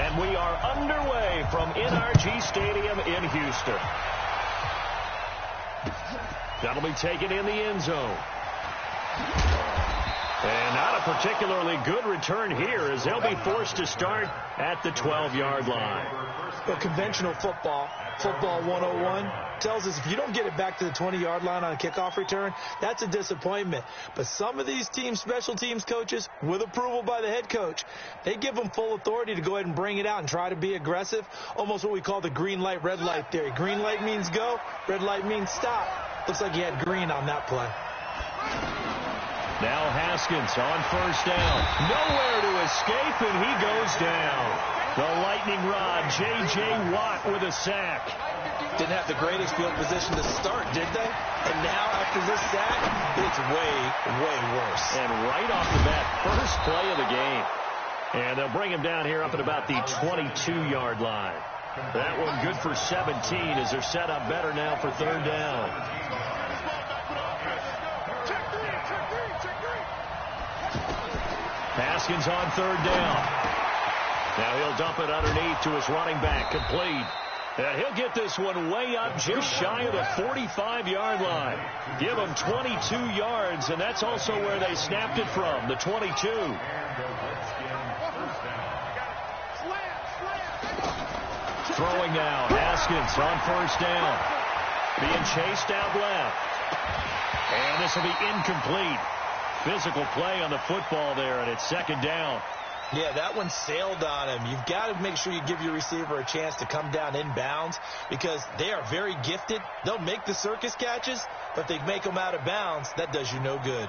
And we are underway from NRG Stadium in Houston. That'll be taken in the end zone. And not a particularly good return here as they'll be forced to start at the 12-yard line. Well, conventional football 101, tells us if you don't get it back to the 20-yard line on a kickoff return, that's a disappointment. But some of these special teams coaches, with approval by the head coach, they give them full authority to go ahead and bring it out and try to be aggressive, almost what we call the green light, red light theory. Green light means go, red light means stop. Looks like he had green on that play. Now Haskins on first down. Nowhere to escape, and he goes down. The lightning rod, J.J. Watt with a sack. Didn't have the greatest field position to start, did they? And now after this sack, it's way, way worse. And right off the bat, first play of the game. And they'll bring him down here up at about the 22-yard line. That one good for 17 as they're set up better now for third down. Haskins on third down. Now he'll dump it underneath to his running back, complete. And he'll get this one way up just shy of the 45-yard line. Give him 22 yards, and that's also where they snapped it from, the 22. Throwing now, Haskins on first down. Being chased out left. And this will be incomplete. Physical play on the football there, and it's second down. Yeah, that one sailed on him. You've got to make sure you give your receiver a chance to come down inbounds because they are very gifted. They'll make the circus catches, but if they make them out of bounds, that does you no good.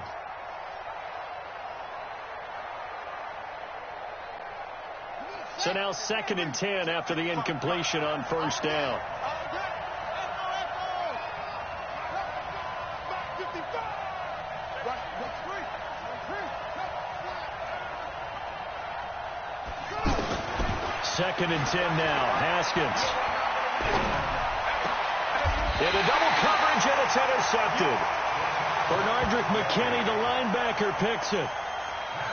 So now 2nd and 10 after the incompletion on first down. Second and 10 now. Haskins. In a double coverage, and it's intercepted. Bernardrick McKinney, the linebacker, picks it.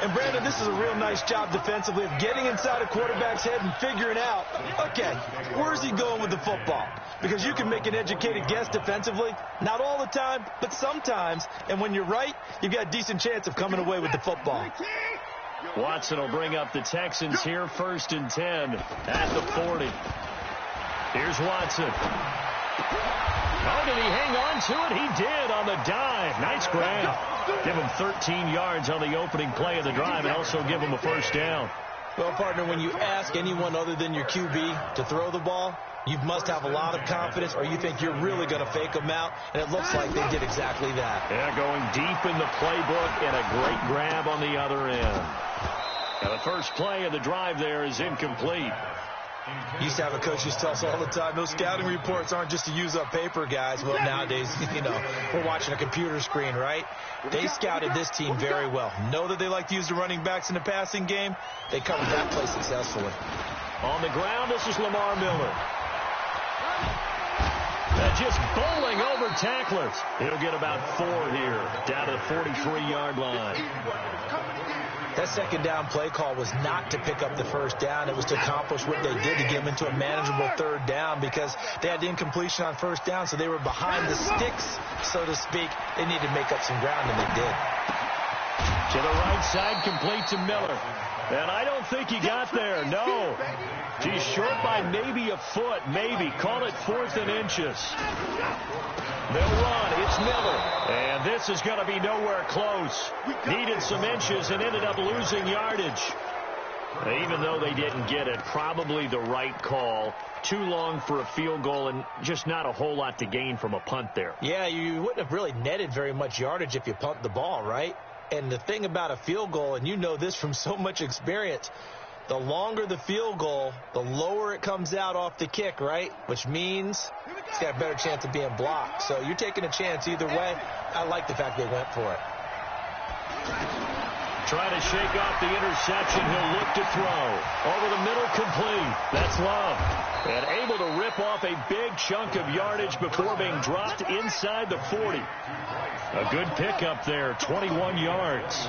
And, Brandon, this is a real nice job defensively of getting inside a quarterback's head and figuring out, okay, where's he going with the football? Because you can make an educated guess defensively. Not all the time, but sometimes. And when you're right, you've got a decent chance of coming away with the football. Watson will bring up the Texans here, 1st and 10 at the 40. Here's Watson. Oh, did he hang on to it? He did on the dive. Nice grab. Give him 13 yards on the opening play of the drive and also give him a first down. Well, partner, when you ask anyone other than your QB to throw the ball, you must have a lot of confidence or you think you're really going to fake them out, and it looks like they did exactly that. Yeah, going deep in the playbook and a great grab on the other end. Now, the first play of the drive there is incomplete. Used to have a coach who tells us all the time, those scouting reports aren't just to use up paper, guys. Well, nowadays, we're watching a computer screen, right? They scouted this team very well. Know that they like to use the running backs in the passing game. They covered that play successfully. On the ground, this is Lamar Miller. Just bowling over tacklers. He'll get about 4 here, down to the 43-yard line. That second down play call was not to pick up the first down. It was to accomplish what they did to get them into a manageable third down because they had the incompletion on first down, so they were behind the sticks, so to speak. They needed to make up some ground, and they did. To the right side, complete to Miller. And I don't think he got there, no. He's short by maybe a foot, maybe. Call it 4th and inches. They'll run. It's Miller. And this is going to be nowhere close. Needed some inches and ended up losing yardage. Even though they didn't get it, probably the right call. Too long for a field goal and just not a whole lot to gain from a punt there. Yeah, you wouldn't have really netted very much yardage if you punt the ball, right? And the thing about a field goal, and you know this from so much experience, the longer the field goal, the lower it comes out off the kick, right? Which means it's got a better chance of being blocked. So you're taking a chance either way. I like the fact they went for it. Trying to shake off the interception. He'll look to throw. Over the middle, complete. That's Love. And able to rip off a big chunk of yardage before being dropped inside the 40. A good pickup there, 21 yards.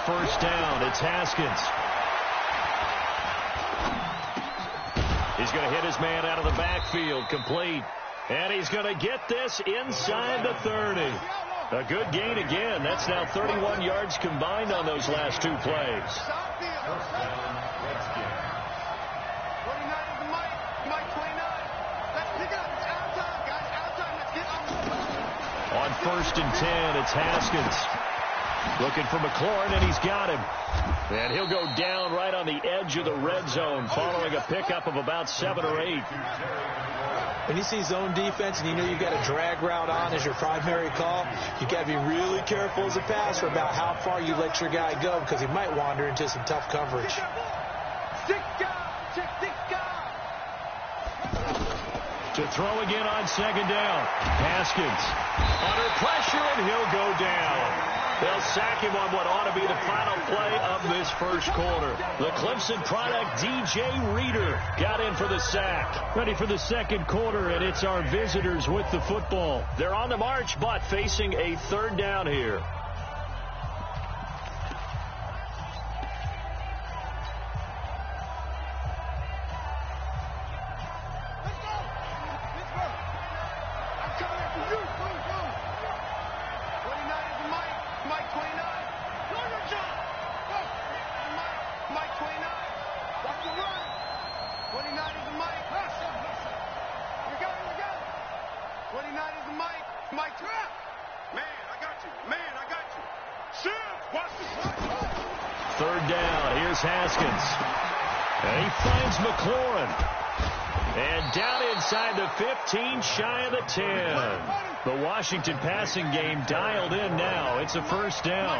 first down. It's Haskins. He's going to hit his man out of the backfield, complete. And he's going to get this inside the 30. A good gain again. That's now 31 yards combined on those last two plays. On first and 10, it's Haskins. Looking for McLaurin, and he's got him. And he'll go down right on the edge of the red zone following a pickup of about 7 or 8. When you see zone defense and you know you've got a drag route on as your primary call, you've got to be really careful as a passer about how far you let your guy go because he might wander into some tough coverage. To throw again on second down. Haskins under pressure, and he'll go down. They'll sack him on what ought to be the final play of this first quarter. The Clemson product, DJ Reader, got in for the sack. Ready for the second quarter, and it's our visitors with the football. They're on the march, but facing a third down here. Third down. Here's Haskins. And he finds McLaurin. And down inside the 15, shy of the 10. The Washington passing game dialed in now. It's a first down.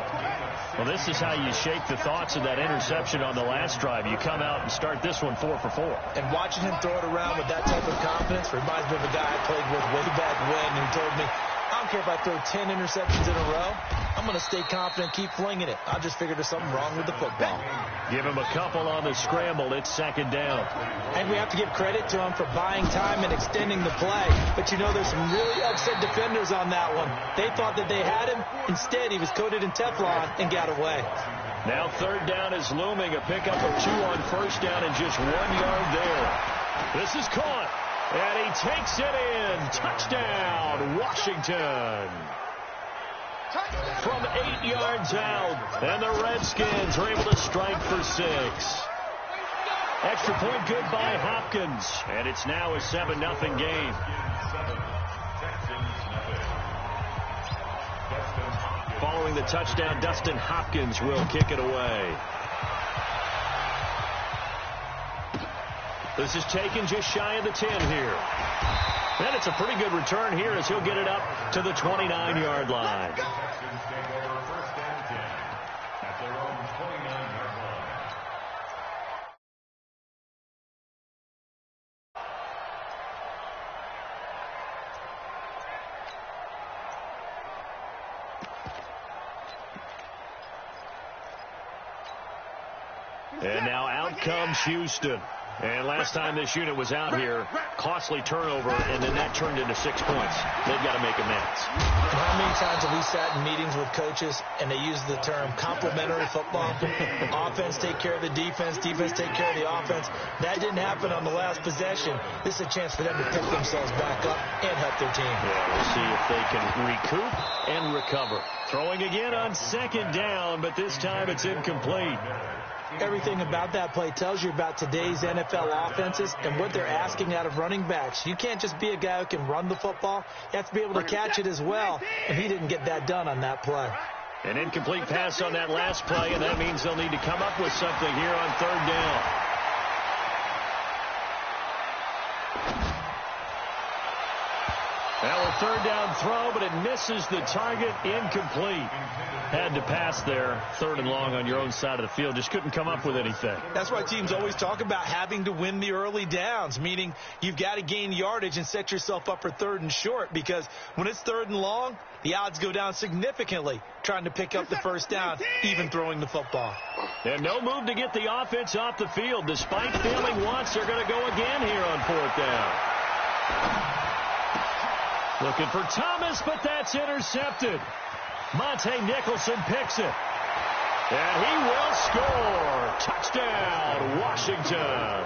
Well, this is how you shake the thoughts of that interception on the last drive. You come out and start this one 4 for 4. And watching him throw it around with that type of confidence reminds me of a guy I played with way back when who told me, I don't care if I throw 10 interceptions in a row. I'm going to stay confident, keep flinging it. I just figured there's something wrong with the football. Give him a couple on the scramble. It's second down. And we have to give credit to him for buying time and extending the play. But, you know, there's some really upset defenders on that one. They thought that they had him. Instead, he was coated in Teflon and got away. Now third down is looming. A pickup of 2 on first down and just 1 yard there. This is caught. And he takes it in. Touchdown, Washington. From 8 yards out, and the Redskins are able to strike for 6. Extra point good by Hopkins, and it's now a 7-0 game. Following the touchdown, Dustin Hopkins will kick it away. This is taken just shy of the 10 here. And it's a pretty good return here as he'll get it up to the 29-yard line. And now out comes Houston. And last time this unit was out here, costly turnover, and then that turned into 6 points. They've got to make amends. How many times have we sat in meetings with coaches and they use the term complementary football? Offense take care of the defense, defense take care of the offense. That didn't happen on the last possession. This is a chance for them to pick themselves back up and help their team. Yeah, we'll see if they can recoup and recover. Throwing again on second down, but this time it's incomplete. Everything about that play tells you about today's NFL offenses and what they're asking out of running backs. You can't just be a guy who can run the football. You have to be able to catch it as well, and he didn't get that done on that play. An incomplete pass on that last play, and that means they'll need to come up with something here on third down. Now a third down throw, but it misses the target, incomplete. Had to pass there, third and long on your own side of the field. Just couldn't come up with anything. That's why teams always talk about having to win the early downs, meaning you've got to gain yardage and set yourself up for third and short, because when it's third and long, the odds go down significantly trying to pick up the first down, even throwing the football. And no move to get the offense off the field. Despite failing once, they're going to go again here on fourth down. Looking for Thomas, but that's intercepted. Monte Nicholson picks it. And he will score. Touchdown, Washington.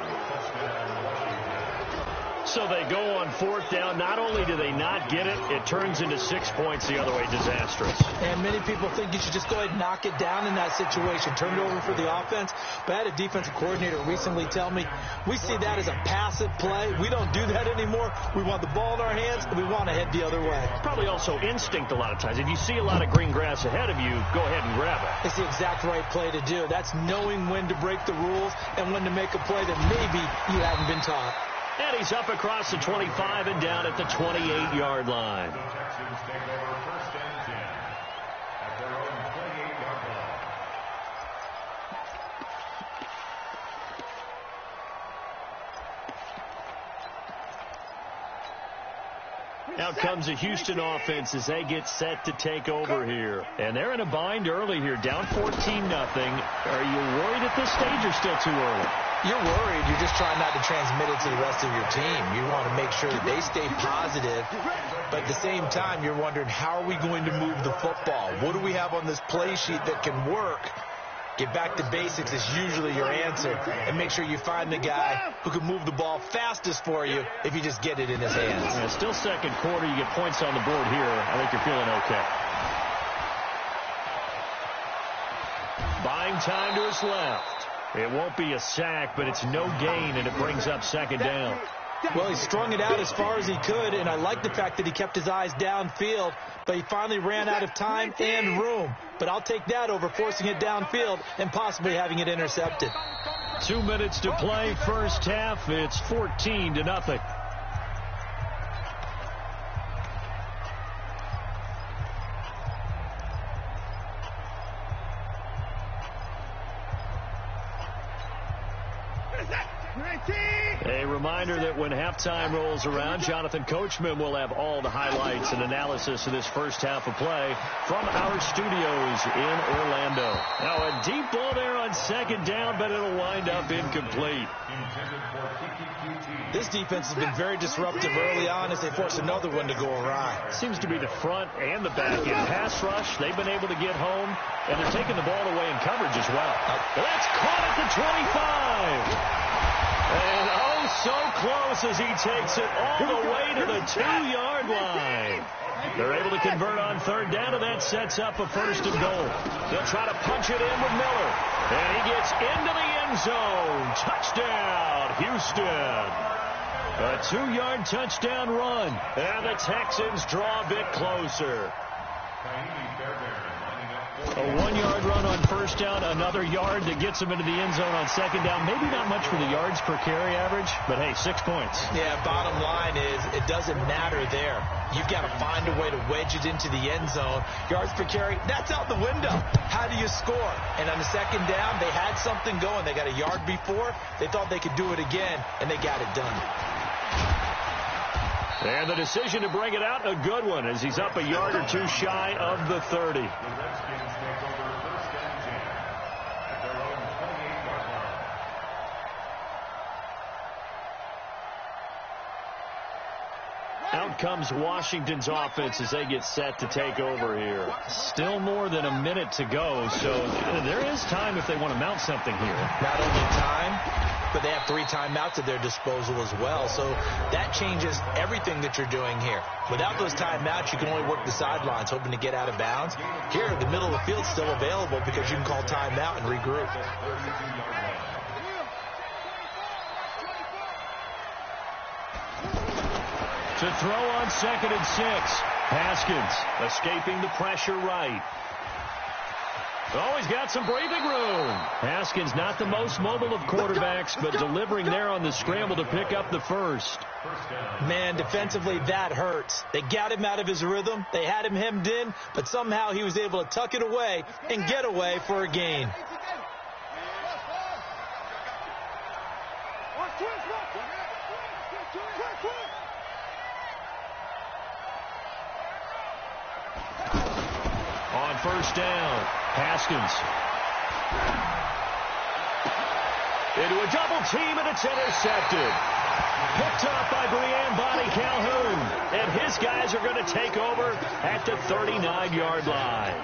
So they go on fourth down. Not only do they not get it, it turns into 6 points the other way. Disastrous. And many people think you should just go ahead and knock it down in that situation. Turn it over for the offense. But I had a defensive coordinator recently tell me, we see that as a passive play. We don't do that anymore. We want the ball in our hands, and we want to head the other way. Probably also instinct a lot of times. If you see a lot of green grass ahead of you, go ahead and grab it. It's the exact right play to do. That's knowing when to break the rules and when to make a play that maybe you haven't been taught. And he's up across the 25 and down at the 28-yard line. Out comes the Houston offense as they get set to take over here. And they're in a bind early here, down 14-0. Are you worried at this stage or still too early? You're worried. You're just trying not to transmit it to the rest of your team. You want to make sure that they stay positive. But at the same time, you're wondering, how are we going to move the football? What do we have on this play sheet that can work? Get back to basics is usually your answer. And make sure you find the guy who can move the ball fastest for you if you just get it in his hands. Yeah, still second quarter. You get points on the board here. I think you're feeling okay. Buying time to his left. It won't be a sack, but it's no gain, and it brings up second down. Well, he strung it out as far as he could, and I like the fact that he kept his eyes downfield, but he finally ran out of time and room. But I'll take that over forcing it downfield and possibly having it intercepted. 2 minutes to play, first half. It's 14-0. A reminder that when halftime rolls around, Jonathan Coachman will have all the highlights and analysis of this first half of play from our studios in Orlando. Now a deep ball there on second down, but it'll wind up incomplete. This defense has been very disruptive early on as they force another one to go awry. Seems to be the front and the back end pass rush. They've been able to get home, and they're taking the ball away in coverage as well. That's caught at the 25. And oh, so close as he takes it all the way to the 2-yard line. They're able to convert on third down, and that sets up a first and goal. They'll try to punch it in with Miller. And he gets into the end zone. Touchdown, Houston. A 2-yard touchdown run. And the Texans draw a bit closer. A 1-yard run on first down, another yard that gets him into the end zone on second down. Maybe not much for the yards per carry average, but hey, 6 points. Yeah, bottom line is it doesn't matter there. You've got to find a way to wedge it into the end zone. Yards per carry, that's out the window. How do you score? And on the second down, they had something going. They got a yard before. They thought they could do it again, and they got it done. And the decision to bring it out, a good one, as he's up a yard or two shy of the 30. Out comes Washington's offense as they get set to take over here. Still more than a minute to go, so there is time if they want to mount something here. Not only time, but they have 3 timeouts at their disposal as well, so that changes everything that you're doing here. Without those timeouts, you can only work the sidelines, hoping to get out of bounds. Here, the middle of the field's still available because you can call timeout and regroup. To throw on second and 6. Haskins escaping the pressure right. Oh, he's got some breathing room. Haskins not the most mobile of quarterbacks, but delivering there on the scramble to pick up the first. Man, defensively, that hurts. They got him out of his rhythm. They had him hemmed in, but somehow he was able to tuck it away and get away for a gain. On first down, Haskins. Into a double team, and it's intercepted. Picked off by Brian Bonnie Calhoun. And his guys are going to take over at the 39-yard line.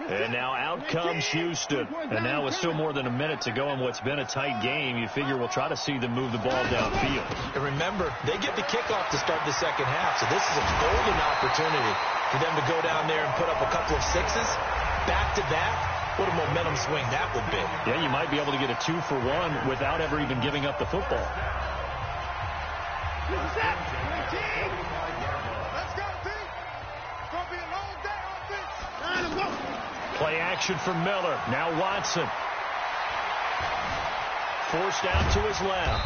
And now out comes Houston. And now with still more than a minute to go in what's been a tight game, you figure we'll try to see them move the ball downfield. And remember, they get the kickoff to start the second half, so this is a golden opportunity for them to go down there and put up a couple of sixes back-to-back. What a momentum swing that would be. Yeah, you might be able to get a 2-for-1 without ever even giving up the football. Let's go, Pete. It's going to be a long day on offense. Play action for Miller. Now Watson. Forced out to his left.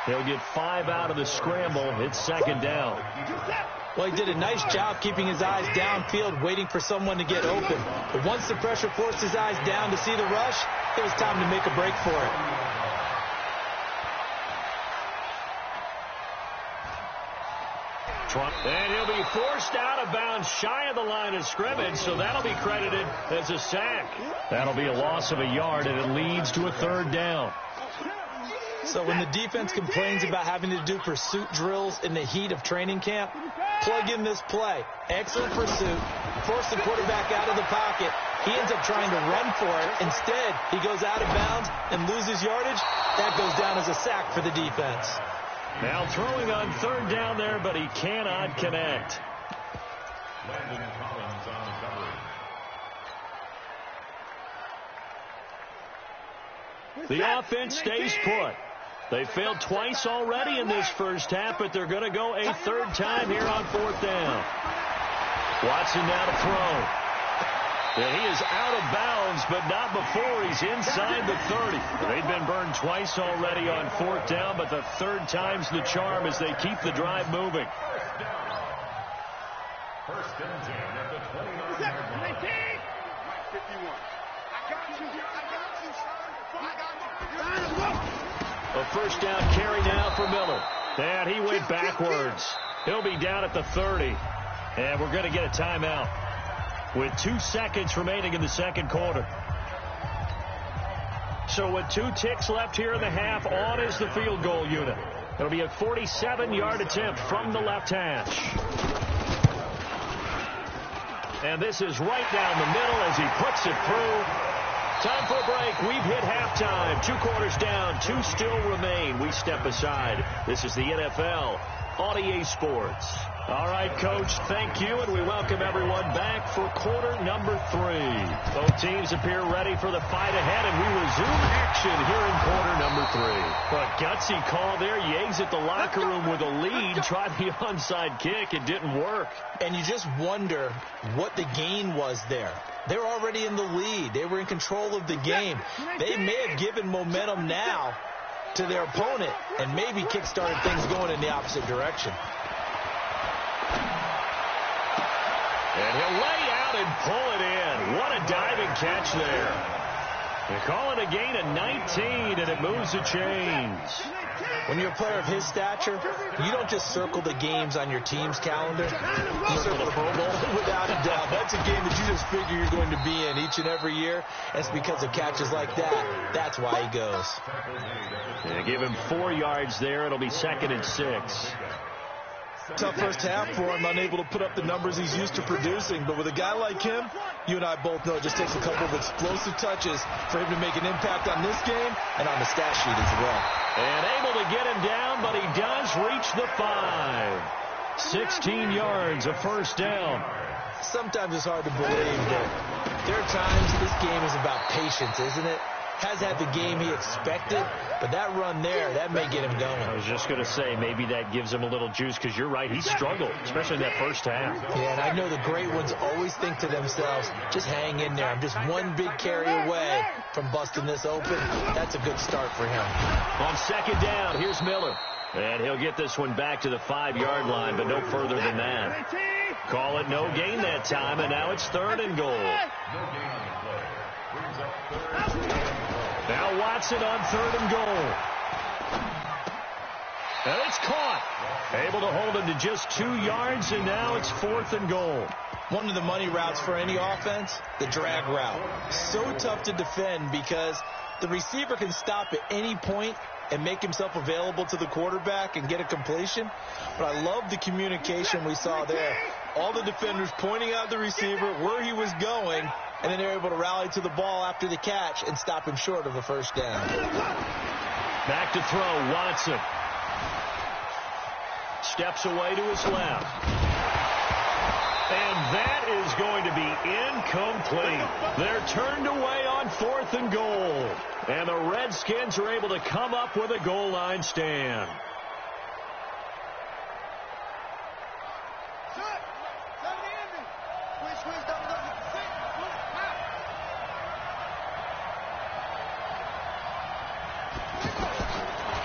He'll get 5 out of the scramble. It's second down. Well, he did a nice job keeping his eyes downfield, waiting for someone to get open. But once the pressure forced his eyes down to see the rush, it was time to make a break for it. And he'll be forced out of bounds shy of the line of scrimmage, so that'll be credited as a sack. That'll be a loss of a yard, and it leads to a third down. So when the defense complains about having to do pursuit drills in the heat of training camp, plug in this play. Excellent pursuit. Force the quarterback out of the pocket. He ends up trying to run for it. Instead, he goes out of bounds and loses yardage. That goes down as a sack for the defense. Now throwing on third down there, but he cannot connect. The offense stays put. They failed twice already in this first half, but they're going to go a third time here on fourth down. Watson now to throw. And he is out of bounds, but not before he's inside the 30. They've been burned twice already on fourth down, but the third time's the charm as they keep the drive moving. First and 10 at the 29-yard line. A first down carry now for Miller. And he went backwards. He'll be down at the 30. And we're going to get a timeout with 2 seconds remaining in the second quarter. So with 2 ticks left here in the half, on is the field goal unit. It'll be a 47-yard attempt from the left hash. And this is right down the middle as he puts it through. Time for a break. We've hit halftime. 2 quarters down. 2 still remain. We step aside. This is the NFL on EA Sports. All right, Coach, thank you, and we welcome everyone back for quarter number 3. Both teams appear ready for the fight ahead, and we resume action here in quarter number 3. But gutsy call there. You exit the locker room with a lead. Tried the onside kick. It didn't work. And you just wonder what the gain was there. They're already in the lead. They were in control of the game. They may have given momentum now to their opponent and maybe kick-started things going in the opposite direction. And he'll lay out and pull it in. What a diving catch there. They call it a gain of 19, and it moves the chains. When you're a player of his stature, you don't just circle the games on your team's calendar. You circle the Pro Bowl. Without a doubt. That's a game that you just figure you're going to be in each and every year. And it's because of catches like that. That's why he goes. Yeah, give him 4 yards there. It'll be 2nd and 6. Tough first half for him, unable to put up the numbers he's used to producing. But with a guy like him, you and I both know it just takes a couple of explosive touches for him to make an impact on this game and on the stat sheet as well. And able to get him down, but he does reach the 5. 16 yards, a first down. Sometimes it's hard to believe, but there are times this game is about patience, isn't it? Has had the game he expected, but that run there, that may get him going. I was just going to say, maybe that gives him a little juice, because you're right, he struggled, especially in that first half. Yeah, and I know the great ones always think to themselves, just hang in there. I'm just one big carry away from busting this open. That's a good start for him. On second down, here's Miller. And he'll get this one back to the 5-yard line, but no further than that. Call it no gain that time, and now it's 3rd and goal. Now Watson on 3rd and goal. And it's caught. Able to hold him to just 2 yards, and now it's 4th and goal. One of the money routes for any offense, the drag route. So tough to defend because the receiver can stop at any point and make himself available to the quarterback and get a completion. But I love the communication we saw there. All the defenders pointing out the receiver where he was going, and then they're able to rally to the ball after the catch and stop him short of a first down. Back to throw, Watson. Steps away to his left. And that is going to be incomplete. They're turned away on 4th and goal. And the Redskins are able to come up with a goal line stand.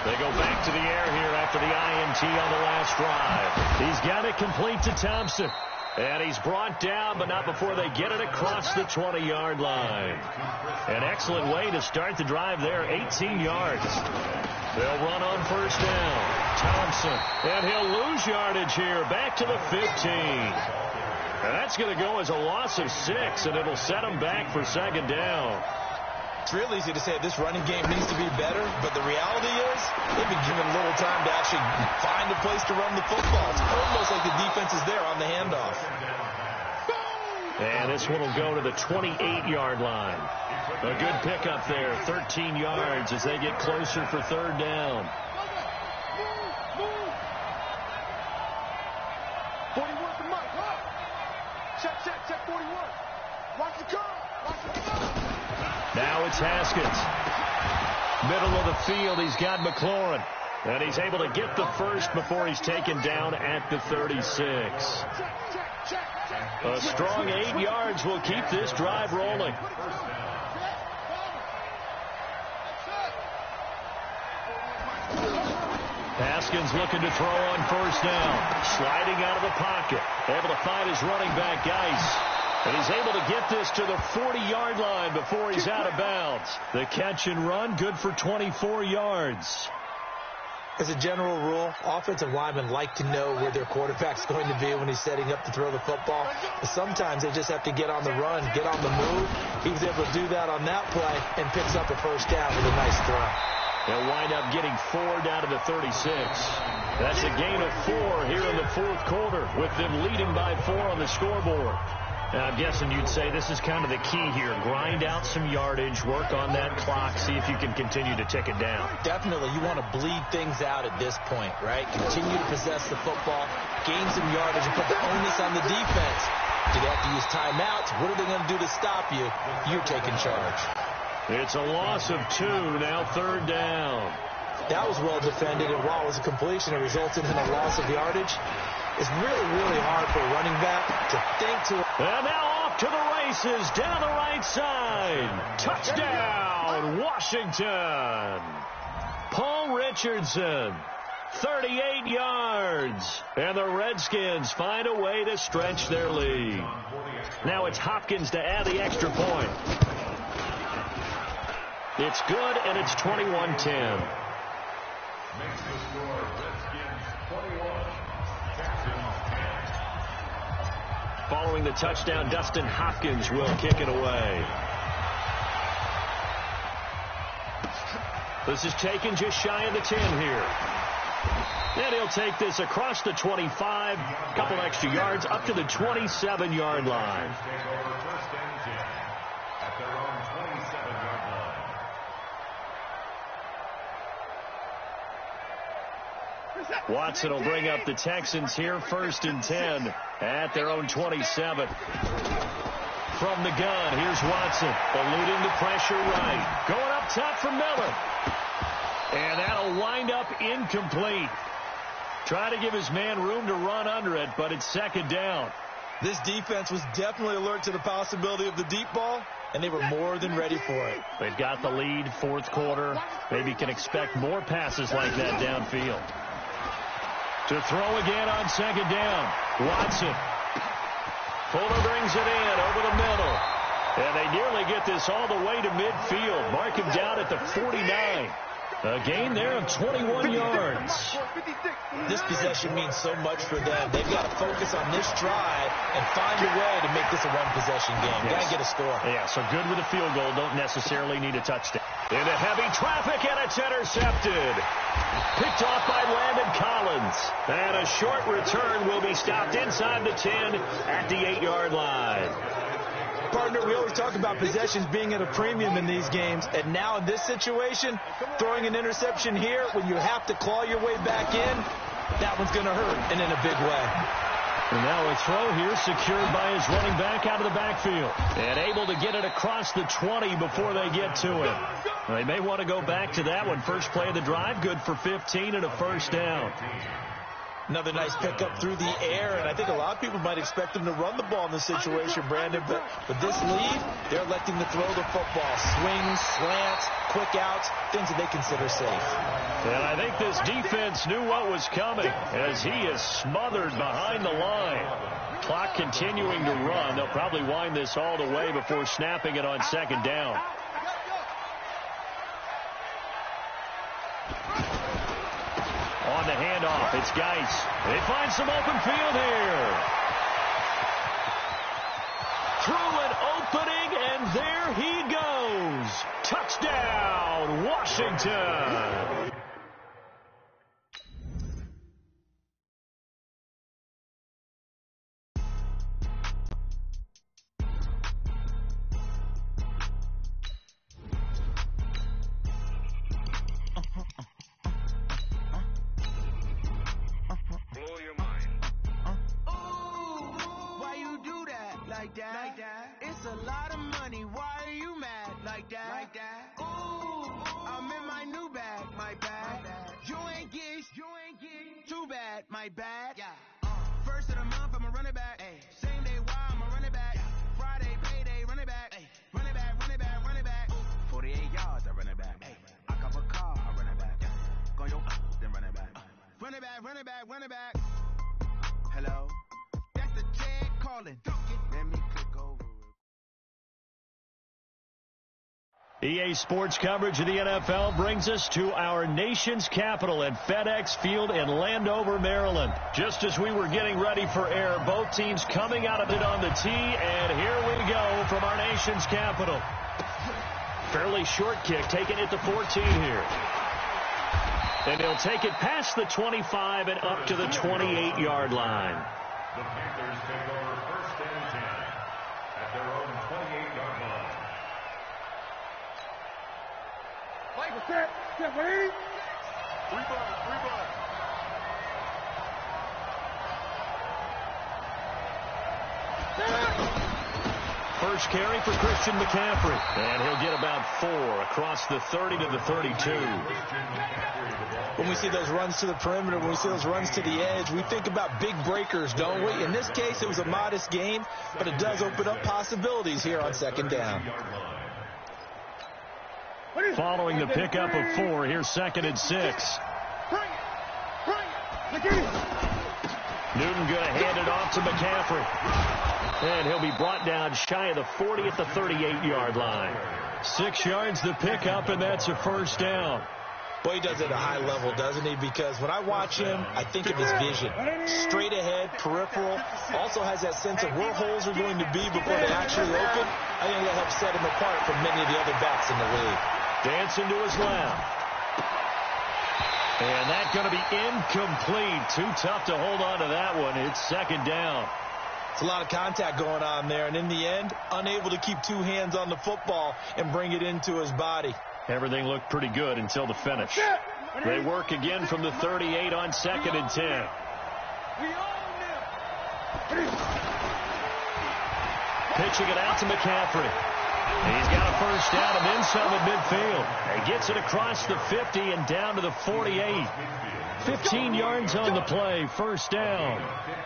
They go back to the air here after the INT on the last drive. He's got it complete to Thompson. And he's brought down, but not before they get it across the 20-yard line. An excellent way to start the drive there, 18 yards. They'll run on first down. Thompson, and he'll lose yardage here, back to the 15. And that's going to go as a loss of 6, and it'll set him back for second down. It's real easy to say this running game needs to be better, but the reality is they've been given little time to actually find a place to run the football. It's almost like the defense is there on the handoff. And this one will go to the 28-yard line. A good pickup there, 13 yards as they get closer for third down. 41 to Mike. Check 41. Watch the curve. Now it's Haskins. Middle of the field, he's got McLaurin. And he's able to get the first before he's taken down at the 36. A strong 8 yards will keep this drive rolling. Haskins looking to throw on first down. Sliding out of the pocket. Able to find his running back, Geis. And he's able to get this to the 40-yard line before he's out of bounds. The catch and run, good for 24 yards. As a general rule, offensive linemen like to know where their quarterback's going to be when he's setting up to throw the football. But sometimes they just have to get on the run, get on the move. He was able to do that on that play and picks up a first down with a nice throw. They'll wind up getting 4 down to the 36. That's a gain of 4 here in the fourth quarter with them leading by 4 on the scoreboard. Now, I'm guessing you'd say this is kind of the key here. Grind out some yardage, work on that clock, see if you can continue to tick it down. Definitely. You want to bleed things out at this point, right? Continue to possess the football, gain some yardage, and put the onus on the defense. Do they have to use timeouts? What are they going to do to stop you? You're taking charge. It's a loss of 2, now third down. That was well defended, and while it was a completion, it resulted in a loss of yardage. It's really, really hard for a running back to think to... And now off to the races, down the right side. Touchdown, Washington. Paul Richardson, 38 yards. And the Redskins find a way to stretch their lead. Now it's Hopkins to add the extra point. It's good, and it's 21-10. Following the touchdown, Dustin Hopkins will kick it away. This is taken just shy of the 10 here. And he'll take this across the 25, a couple extra yards, up to the 27-yard line. Watson will bring up the Texans here, 1st and 10 at their own 27. From the gun, here's Watson, eluding the pressure right. Going up top for Miller. And that'll wind up incomplete. Trying to give his man room to run under it, but it's second down. This defense was definitely alert to the possibility of the deep ball, and they were more than ready for it. They've got the lead, fourth quarter. Maybe can expect more passes like that downfield. To throw again on second down. Watson. Fuller brings it in over the middle. And they nearly get this all the way to midfield. Mark him down at the 49. A gain there of 21 yards. This possession means so much for them. They've got to focus on this drive and find a way to make this a one-possession game. Got to get a score. Yeah, so good with a field goal. Don't necessarily need a touchdown. Into heavy traffic, and it's intercepted. Picked off by Landon Collins. And a short return will be stopped inside the 10 at the 8-yard line. partner, we always talk about possessions being at a premium in these games. And now in this situation, throwing an interception here when you have to claw your way back in, that one's going to hurt, and in a big way. And now a throw here secured by his running back out of the backfield. And able to get it across the 20 before they get to him. They may want to go back to that one. First play of the drive, good for 15 and a first down. Another nice pickup through the air, and I think a lot of people might expect them to run the ball in this situation, Brandon, but with this lead, they're electing to throw the football. Swings, slants, quick outs, things that they consider safe. And I think this defense knew what was coming as he is smothered behind the line. Clock continuing to run. They'll probably wind this all the way before snapping it on second down. On the handoff, it's Geis. They find some open field here. Through an opening, and there he goes. Touchdown, Washington. It's a lot of money. Why are you mad like that? Ooh, I'm in my new bag, my bad. You ain't get too bad, my bad. First of the month, I'ma run it back. Same day, why I'ma run it back. Friday, payday, run it back. Run it back, run it back, run it back. 48 yards, I run it back. I cop a car, I run it back. Go yo, then run it back. Run it back, run it back, run it back. Hello, that's the Ted calling. Let me click over. EA Sports coverage of the NFL brings us to our nation's capital at FedEx Field in Landover, Maryland. Just as we were getting ready for air, both teams coming out of it on the tee, and here we go from our nation's capital. Fairly short kick, taking it to 14 here. And he'll take it past the 25 and up to the 28-yard line. The Panthers take over first and 10 at their own 28-yard line. Set, ready? Three ball. First carry for Christian McCaffrey. And he'll get about 4 across the 30 to the 32. When we see those runs to the perimeter, when we see those runs to the edge, we think about big breakers, don't we? In this case, it was a modest gain, but it does open up possibilities here on second down. Following the pickup of 4, here's second and 6. Newton going to hand it off to McCaffrey. And he'll be brought down shy of the 40 at the 38-yard line. 6 yards the pickup, and that's a first down. Boy, he does it at a high level, doesn't he? Because when I watch him, I think of his vision. Straight ahead, peripheral. Also has that sense of where holes are going to be before they actually open. I think that helps set him apart from many of the other backs in the league. Dancing to his left. And that's going to be incomplete. Too tough to hold on to that one. It's second down. It's a lot of contact going on there. And in the end, unable to keep 2 hands on the football and bring it into his body. Everything looked pretty good until the finish. They work again from the 38 on second and 10. Pitching it out to McCaffrey. He's got a first down and then some at midfield. He gets it across the 50 and down to the 48. 15 yards on the play, first down.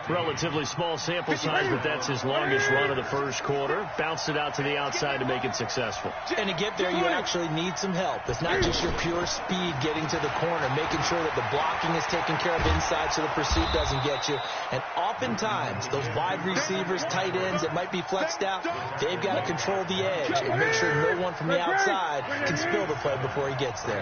Relatively small sample size, but that's his longest run of the first quarter. Bounced it out to the outside to make it successful. And to get there, you actually need some help. It's not just your pure speed getting to the corner, making sure that the blocking is taken care of inside so the pursuit doesn't get you. And oftentimes, those wide receivers, tight ends that might be flexed out, they've got to control the edge and make sure no one from the outside can spill the play before he gets there.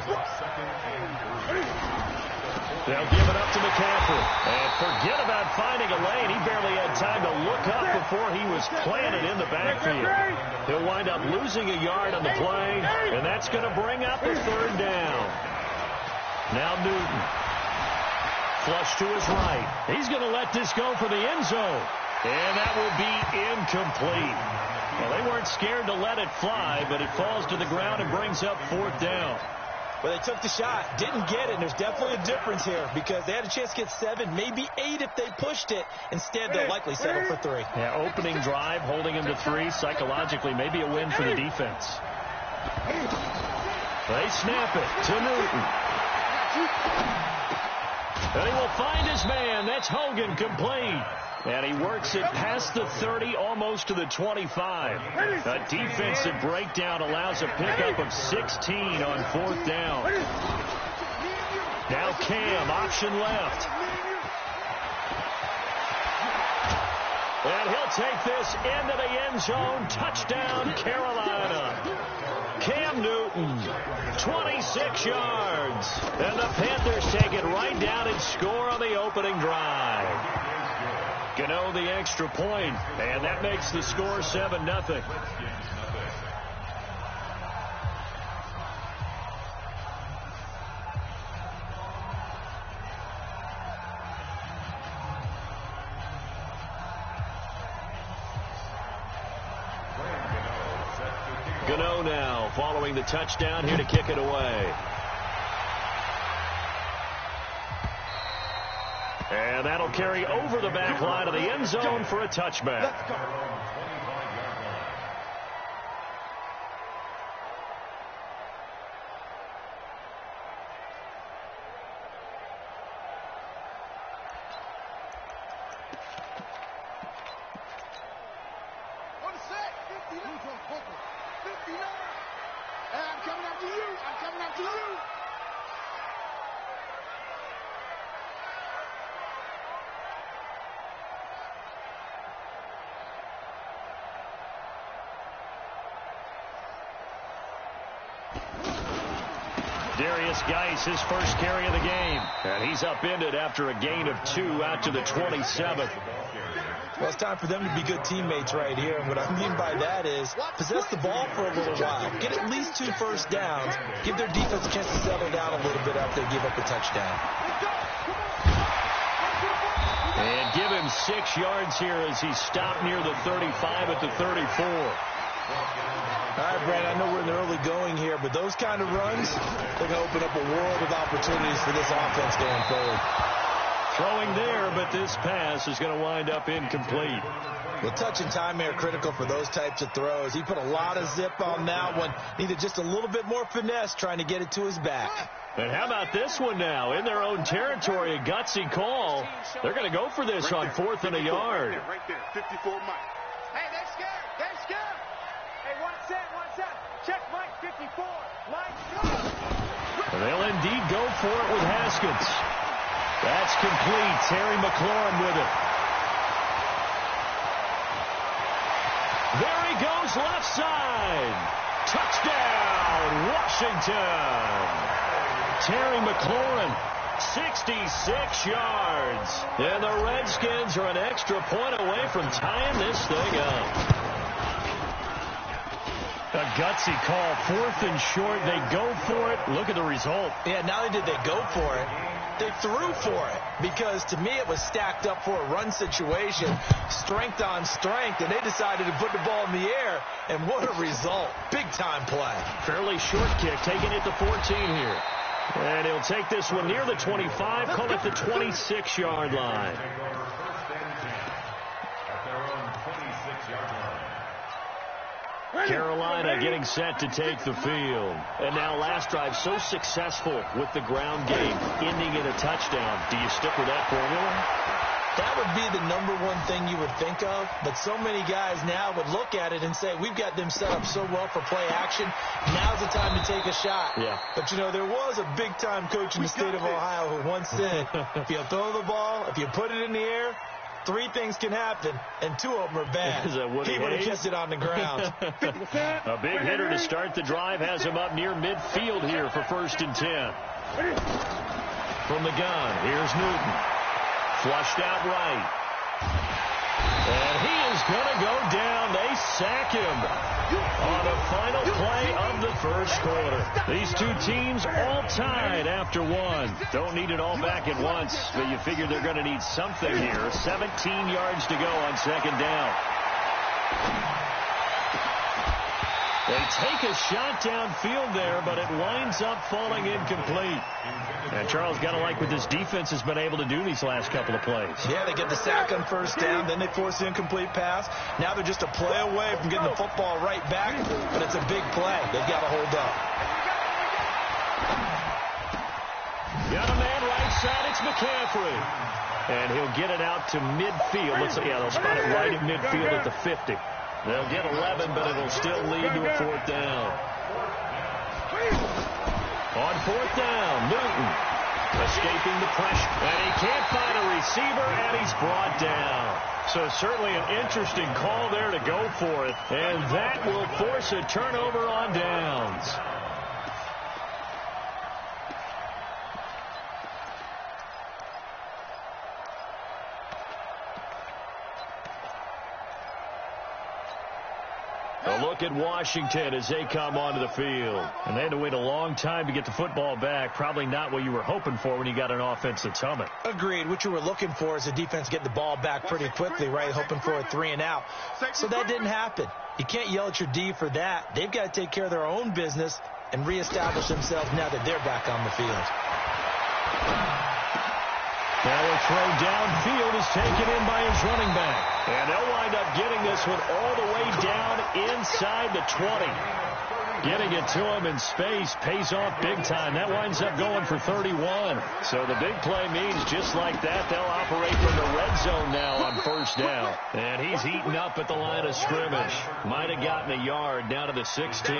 They'll give it up to McCaffrey. And forget about finding a lane. He barely had time to look up before he was planted in the backfield. He'll wind up losing a yard on the play, and that's going to bring up a third down. Now Newton. Flush to his right. He's going to let this go for the end zone. And that will be incomplete. Well, they weren't scared to let it fly, but it falls to the ground and brings up 4th down. Well, they took the shot, didn't get it, and there's definitely a difference here because they had a chance to get 7, maybe 8 if they pushed it. Instead, they'll likely settle for 3. Yeah, opening drive, holding him to 3, psychologically maybe a win for the defense. They snap it to Newton. And he will find his man. That's Hogan, complete. And he works it past the 30, almost to the 25. A defensive breakdown allows a pickup of 16 on 4th down. Now Cam, option left. And he'll take this into the end zone. Touchdown, Carolina. Cam Newton, 26 yards. And the Panthers take it right down and score on the opening drive. Gano the extra point, and that makes the score 7-0. Gano now following the touchdown here to kick it away. And that'll carry over the back line of the end zone for a touchback. Let's go. On the set, 50 yards. And I'm coming after you. I'm coming after you. Darius Geis, his first carry of the game. And he's upended after a gain of 2 out to the 27th. Well, it's time for them to be good teammates right here. And what I mean by that is possess the ball for a little while. Get at least 2 first downs. Give their defense a chance to settle down a little bit after they give up the touchdown. And give him 6 yards here as he stopped near the 35 at the 34. All right, Brad, I know we're in the early going here, but those kind of runs, they're going to open up a world of opportunities for this offense going forward. Throwing there, but this pass is going to wind up incomplete. Well, touch and time are critical for those types of throws. He put a lot of zip on that one. Needed just a little bit more finesse trying to get it to his back. And how about this one now? In their own territory, a gutsy call. They're going to go for this on 4th and a yard. Right there, 54 Mike. Hey, they're scared. They're scared. Hey, one set. Check Mike 54. Mike, go. And they'll indeed go for it with Haskins. That's complete. Terry McLaurin with it. There he goes, left side. Touchdown, Washington. Terry McLaurin, 66 yards. And the Redskins are an extra point away from tying this thing up. A gutsy call, 4th and short. They go for it. Look at the result. Yeah, not only did they go for it, they threw for it. Because to me, it was stacked up for a run situation, strength on strength, and they decided to put the ball in the air. And what a result. Big-time play. Fairly short kick, taking it to 14 here. And he'll take this one near the 25, call it the 26-yard line. Carolina getting set to take the field. And now last drive so successful with the ground game, ending in a touchdown. Do you stick with that formula? That would be the #1 thing you would think of, but so many guys now would look at it and say, we've got them set up so well for play action, now's the time to take a shot. Yeah. But, you know, there was a big-time coach in the state of Ohio who once said, if you throw the ball, if you put it in the air, 3 things can happen, and 2 of them are bad. Is that Woody He would have Hayes? kept it on the ground. A big hitter to start the drive has him up near midfield here for 1st and 10. From the gun, here's Newton. Flushed out right. And he is going to go down. They sack him on the final play of the first quarter. These 2 teams all tied after 1. Don't need it all back at once, but you figure they're going to need something here. 17 yards to go on 2nd down. They take a shot downfield there, but it winds up falling incomplete. And Charles, got to like what this defense has been able to do these last couple of plays. Yeah, they get the sack on first down, then they force the incomplete pass. Now they're just a play away from getting the football right back, but it's a big play. They've got to hold up. Got a man right side. It's McCaffrey. And he'll get it out to midfield. Looks like, yeah, they'll spot it right at midfield at the 50. They'll get 11, but it'll still lead to a fourth down. On fourth down, Newton escaping the pressure. And he can't find a receiver, and he's brought down. So certainly an interesting call there to go for it. And that will force a turnover on downs. A look at Washington as they come onto the field. And they had to wait a long time to get the football back. Probably not what you were hoping for when you got an offense that's humming. Agreed. What you were looking for is the defense getting the ball back pretty quickly, right? Hoping for a 3 and out. So that didn't happen. You can't yell at your D for that. They've got to take care of their own business and reestablish themselves now that they're back on the field. Now a throw downfield is taken in by his running back. And they'll wind up getting this one all the way down inside the 20. Getting it to him in space pays off big time. That winds up going for 31. So the big play means just like that, they'll operate from the red zone now on first down. And he's eaten up at the line of scrimmage. Might have gotten a yard down to the 16.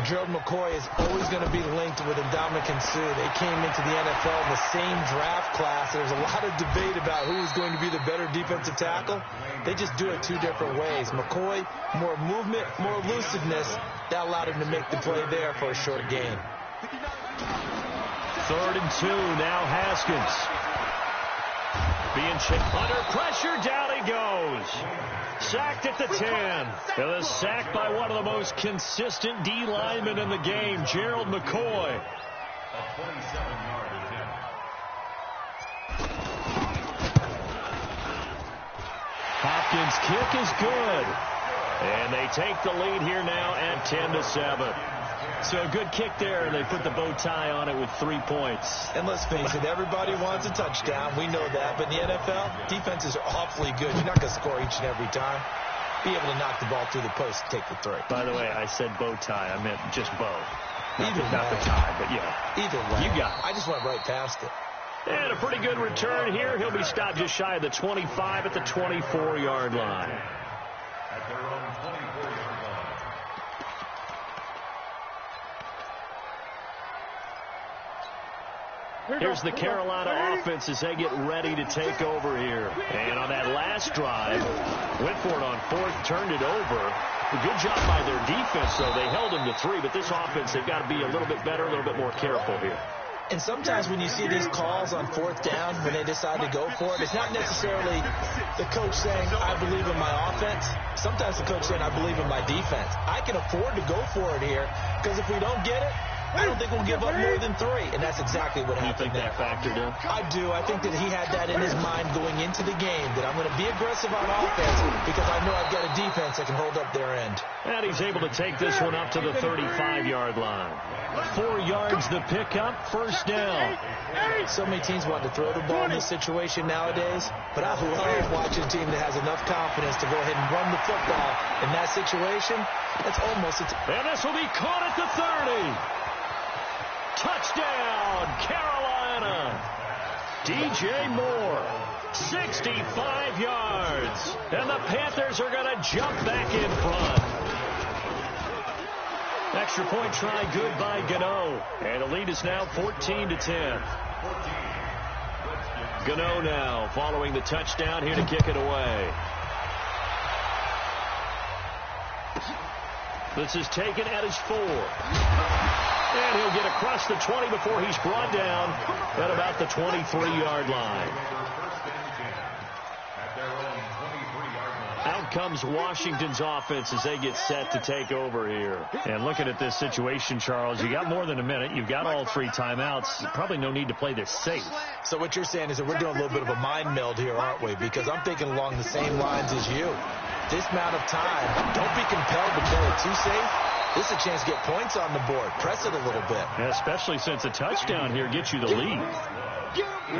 Gerald McCoy is always going to be linked with Ndamukong Suh. They came into the NFL in the same draft class. There's a lot of debate about who is going to be the better defensive tackle. They just do it two different ways. McCoy, more movement, more elusiveness. That allowed him to make the play there for a short gain. 3rd and 2. Now Haskins. Being checked under pressure. Down he goes. Sacked at the 10. And a sack by one of the most consistent D linemen in the game, Gerald McCoy. A 27-yard attempt. Hopkins' kick is good. And they take the lead here now at 10-7. So a good kick there, and they put the bow tie on it with 3 points. And let's face it, everybody wants a touchdown. We know that. But in the NFL, defenses are awfully good. You're not going to score each and every time. Be able to knock the ball through the post and take the 3. By the way, I said bow tie. I meant just bow. Not the way. tie, but yeah. Either way. You got it. I just went right past it. And a pretty good return here. He'll be stopped just shy of the 25 at the 24-yard line. At their own 24-yard line. Here's the Carolina offense as they get ready to take over here. And on that last drive, went for it on 4th, turned it over. A good job by their defense, though. They held him to 3, but this offense, they've got to be a little bit better, a little bit more careful here. And sometimes when you see these calls on 4th down, when they decide to go for it, it's not necessarily the coach saying, I believe in my offense. Sometimes the coach saying, I believe in my defense. I can afford to go for it here, because if we don't get it, I don't think we'll give up more than 3. And that's exactly what happened there. You think that factored in? I do. I think that he had that in his mind going into the game, that I'm going to be aggressive on offense because I know I've got a defense that can hold up their end. And he's able to take this one up to the 35-yard line. 4 yards the pickup, first down. So many teams want to throw the ball in this situation nowadays, but I love watching a team that has enough confidence to go ahead and run the football in that situation. That's almost a and this will be caught at the 30. Touchdown, Carolina. DJ Moore, 65 yards. And the Panthers are going to jump back in front. Extra point try good by Gano. And the lead is now 14-10. Gano now following the touchdown here to kick it away. This is taken at his 4. And he'll get across the 20 before he's brought down at about the 23-yard line. Out comes Washington's offense as they get set to take over here. And looking at this situation, Charles, you got more than a minute. You've got all 3 timeouts. Probably no need to play this safe. So what you're saying is that we're doing a little bit of a mind meld here, aren't we? Because I'm thinking along the same lines as you. this amount of time, don't be compelled to play it too safe. This is a chance to get points on the board. Press it a little bit. Yeah, especially since a touchdown here gets you the lead.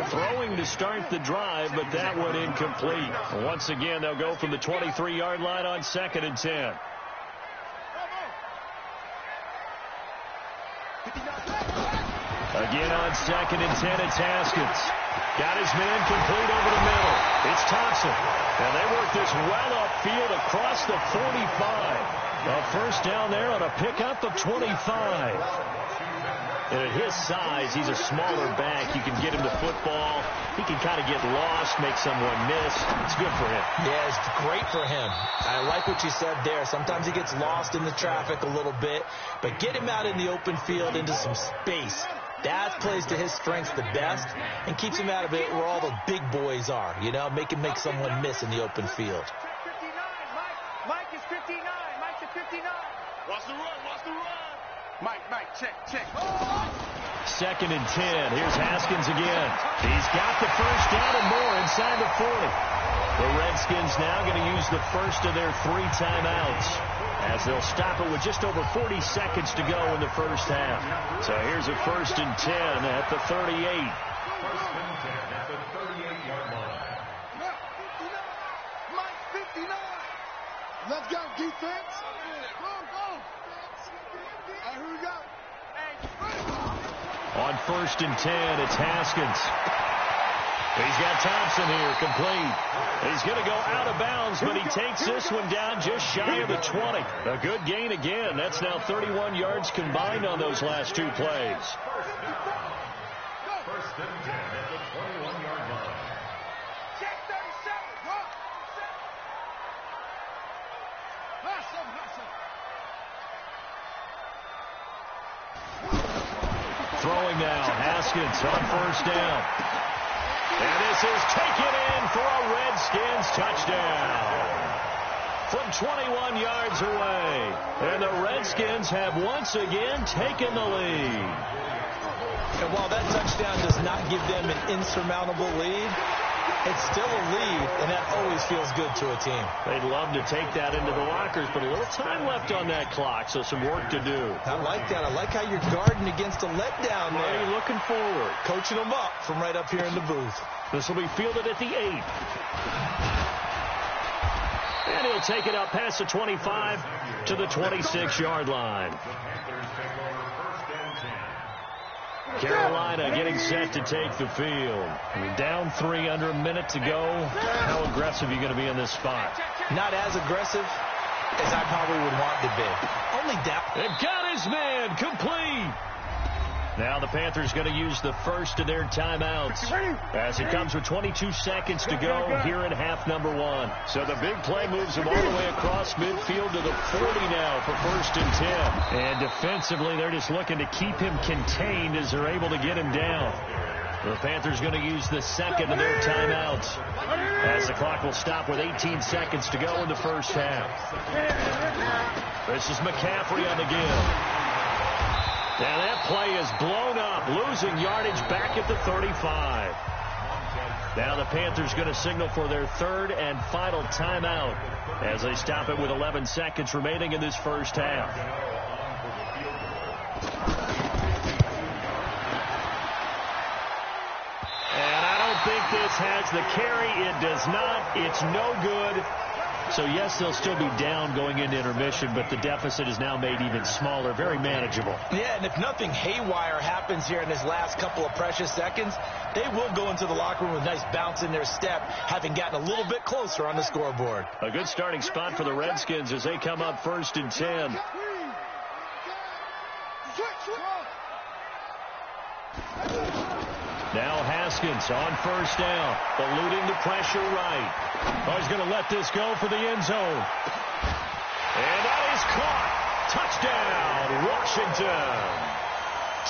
Throwing to start the drive, but that one incomplete. Once again, they'll go from the 23-yard line on 2nd and 10. Again on 2nd and 10, it's Haskins. Got his man complete over the middle. It's Thompson. And they work this well upfield across the 45. A first down there on a pickup of 25. And at his size, he's a smaller back. You can get him the football. He can kind of get lost, make someone miss. It's good for him. Yeah, it's great for him. I like what you said there. Sometimes he gets lost in the traffic a little bit. But get him out in the open field into some space. That plays to his strengths the best and keeps him out of it where all the big boys are. You know, make him make someone miss in the open field. 59, Mike is 59. Mike's at 59. Watch the run, watch the run. Mike, check. 2nd and 10. Here's Haskins again. He's got the first down and more inside the 40. The Redskins now going to use the first of their 3 timeouts as they'll stop it with just over 40 seconds to go in the first half. So here's a 1st and 10 at the 38. 1st and 10 at the 38-yard line. Mike, 59. Let's go, defense. Go. Hey, here we go. On 1st and 10, it's Haskins. He's got Thompson here, complete. He's going to go out of bounds, but he takes this one down just shy of the 20. A good gain again. That's now 31 yards combined on those last 2 plays. 1st and 10 at the 21-yard line. Check 37. Go. Throwing now, Haskins on 1st down. And this is taken in for a Redskins touchdown. From 21 yards away. And the Redskins have once again taken the lead. And while that touchdown does not give them an insurmountable lead, it's still a lead, and that always feels good to a team. They'd love to take that into the lockers, but a little time left on that clock, so some work to do. I like that. I like how you're guarding against a letdown there. Hey, looking forward. Coaching them up from right up here in the booth. This will be fielded at the 8. And he'll take it up past the 25 to the 26-yard line. Carolina getting set to take the field. Down 3 under a minute to go. How aggressive are you going to be in this spot? Not as aggressive as I probably would want to be. Only down. They've got his man complete. Now the Panthers going to use the first of their timeouts as it comes with 22 seconds to go here in half number 1. So the big play moves them all the way across midfield to the 40 now for 1st and 10. And defensively, they're just looking to keep him contained as they're able to get him down. The Panthers going to use the second of their timeouts as the clock will stop with 18 seconds to go in the first half. This is McCaffrey on the give. And that play is blown up, losing yardage back at the 35. Now the Panthers going to signal for their 3rd and final timeout as they stop it with 11 seconds remaining in this first half. And I don't think this has the carry. It does not. It's no good. So, yes, they'll still be down going into intermission, but the deficit is now made even smaller, very manageable. Yeah, and if nothing haywire happens here in his last couple of precious seconds, they will go into the locker room with a nice bounce in their step, having gotten a little bit closer on the scoreboard. A good starting spot for the Redskins as they come up 1st and 10. Now Haskins on 1st down, eluding the pressure right. Oh, he's going to let this go for the end zone. And that is caught. Touchdown, Washington.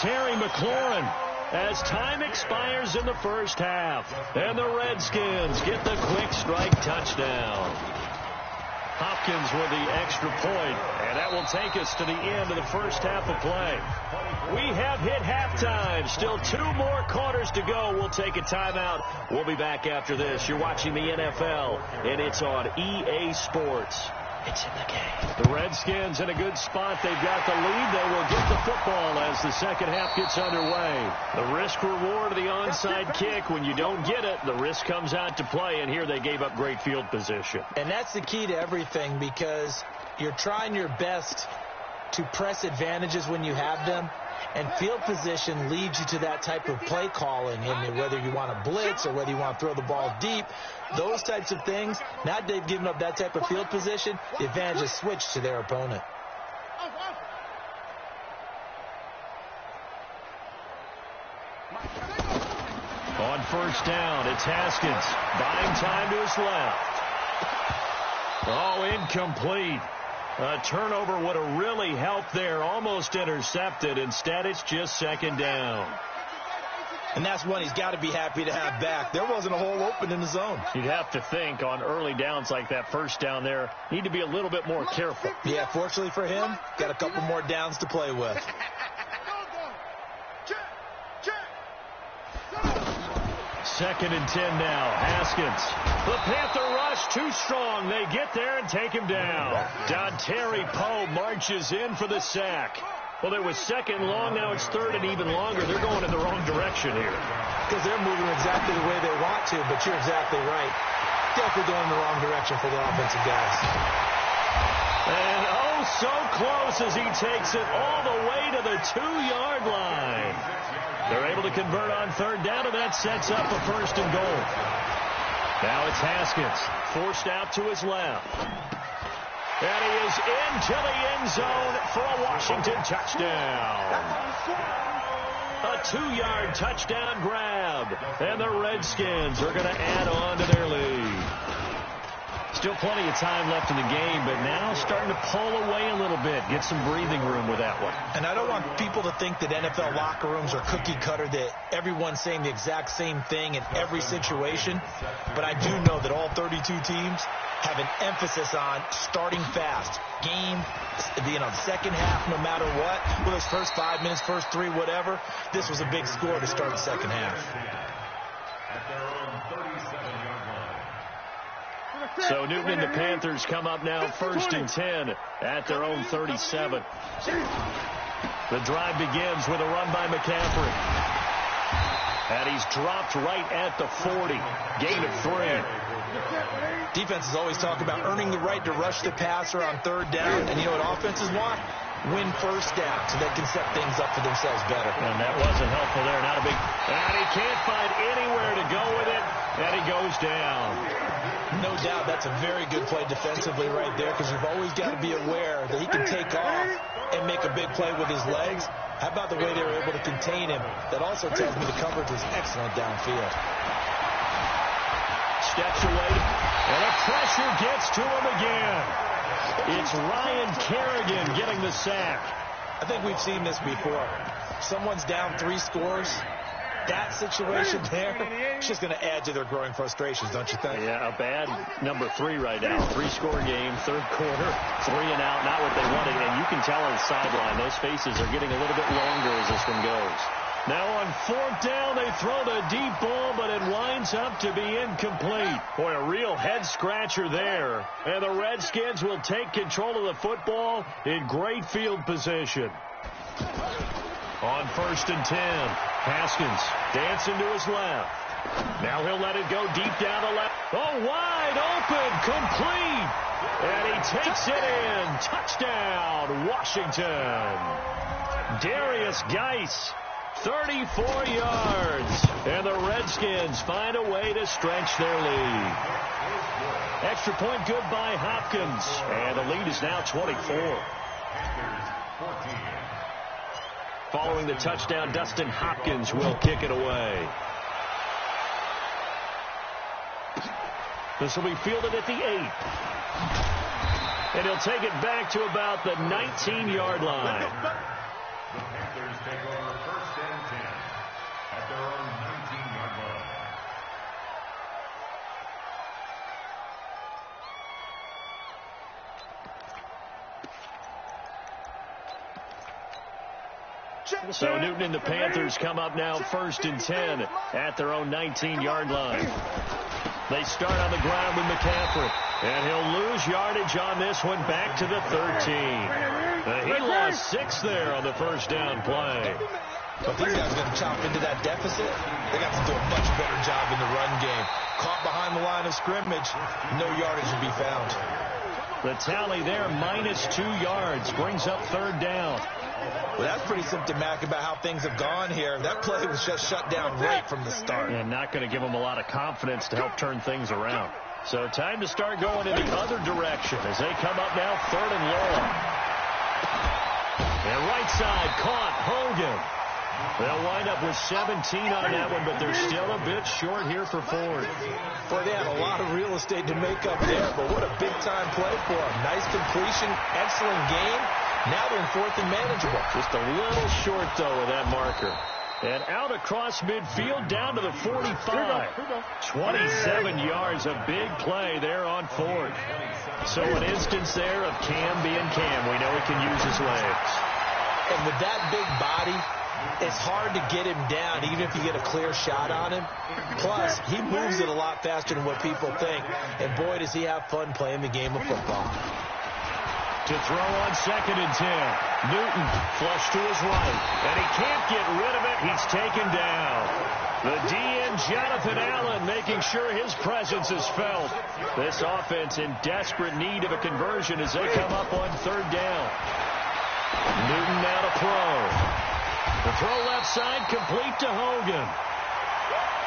Terry McLaurin as time expires in the first half. And the Redskins get the quick strike touchdown. Hopkins with the extra point, and that will take us to the end of the first half of play. We have hit halftime. Still 2 more quarters to go. We'll take a timeout. We'll be back after this. You're watching the NFL, and it's on EA Sports. It's in the game. The Redskins in a good spot. They've got the lead. They will get the football as the second half gets underway. The risk-reward of the onside kick. When you don't get it, the risk comes out to play, and here they gave up great field position. And that's the key to everything, because you're trying your best to press advantages when you have them, and field position leads you to that type of play calling, and whether you want to blitz or whether you want to throw the ball deep, those types of things. Now they've given up that type of field position, the advantage is switched to their opponent. On first down, it's Haskins buying time to his left. Oh, incomplete. A turnover would have really helped there. Almost intercepted. Instead, it's just second down. And that's one he's got to be happy to have back. There wasn't a hole open in the zone. You'd have to think on early downs like that first down there, need to be a little bit more careful. Yeah, fortunately for him, got a couple more downs to play with. Second and 10 now. Haskins. The Panther rush too strong. They get there and take him down. Dontari Poe marches in for the sack. Well, it was second long. Now it's third and even longer. They're going in the wrong direction here. Because they're moving exactly the way they want to, but you're exactly right. Definitely going in the wrong direction for the offensive guys. And oh, so close as he takes it all the way to the 2-yard line. They're able to convert on third down, and that sets up a first and goal. Now it's Haskins, forced out to his left. And he is into the end zone for a Washington touchdown. A 2-yard touchdown grab. And the Redskins are going to add on to their lead. Still plenty of time left in the game, but now starting to pull away a little bit. Get some breathing room with that one. And I don't want people to think that NFL locker rooms are cookie cutter, that everyone's saying the exact same thing in every situation. But I do know that all 32 teams have an emphasis on starting fast. Game, second half, no matter what. Whether it's first 5 minutes, first 3, whatever. This was a big score to start the second half. At their own 37-yard line. So Newton and the Panthers come up now first and 10 at their own 37. The drive begins with a run by McCaffrey. And he's dropped right at the 40. Gain of 3. Defenses always talk about earning the right to rush the passer on third down. And you know what offenses want? Win first down so they can set things up for themselves better. And that wasn't helpful there. Not a big... And he can't find anywhere to go with it. And he goes down. No doubt that's a very good play defensively right there, because you've always got to be aware that he can take off and make a big play with his legs. How about the way they were able to contain him? That also tells me the coverage was excellent downfield. Steps away, and the pressure gets to him again. It's Ryan Kerrigan getting the sack. I think we've seen this before. Someone's down 3 scores. That situation there, it's just going to add to their growing frustrations, don't you think? Yeah, a bad number 3 right now. 3-score game, third quarter, 3 and out, not what they wanted. And you can tell on the sideline, those faces are getting a little bit longer as this one goes. Now on fourth down, they throw the deep ball, but it winds up to be incomplete. Boy, a real head-scratcher there. And the Redskins will take control of the football in great field position. On first and 10, Haskins dancing to his left. Now he'll let it go deep down the left. Oh, wide open, complete. And he takes it in. Touchdown, Washington. Darius Geis, 34 yards. And the Redskins find a way to stretch their lead. Extra point good by Hopkins. And the lead is now 24. Following the touchdown, Dustin Hopkins will kick it away. This will be fielded at the 8. And he'll take it back to about the 19-yard line. The Panthers take over first and 10 at their own 19-yard line. Check. So Newton and the Panthers come up now 1st and 10 at their own 19-yard line. They start on the ground with McCaffrey. And he'll lose yardage on this one back to the 13. He lost 6 there on the first down play. But these guys are going to chop into that deficit. They got to do a much better job in the run game. Caught behind the line of scrimmage, no yardage will be found. The tally there, -2 yards, brings up 3rd down. Well, that's pretty symptomatic about how things have gone here. That play was just shut down right from the start. And not going to give them a lot of confidence to help turn things around. So time to start going in the other direction as they come up now 3rd and long. And right side caught Hogan. They'll wind up with 17 on that one, but they're still a bit short here for Ford. Boy, they had a lot of real estate to make up there, but what a big-time play for them. Nice completion, excellent game. Now they're in 4th and manageable. Just a little short, though, of that marker. And out across midfield down to the 45. 27 yards, a big play there on 4th. So an instance there of Cam being Cam. We know he can use his legs. And with that big body, it's hard to get him down, even if you get a clear shot on him. Plus, he moves it a lot faster than what people think. And boy, does he have fun playing the game of football. To throw on 2nd and 10. Newton flush to his right. And he can't get rid of it. He's taken down. The DN, Jonathan Allen, making sure his presence is felt. This offense in desperate need of a conversion as they come up on 3rd down. Newton now to throw. The throw left side, complete to Hogan.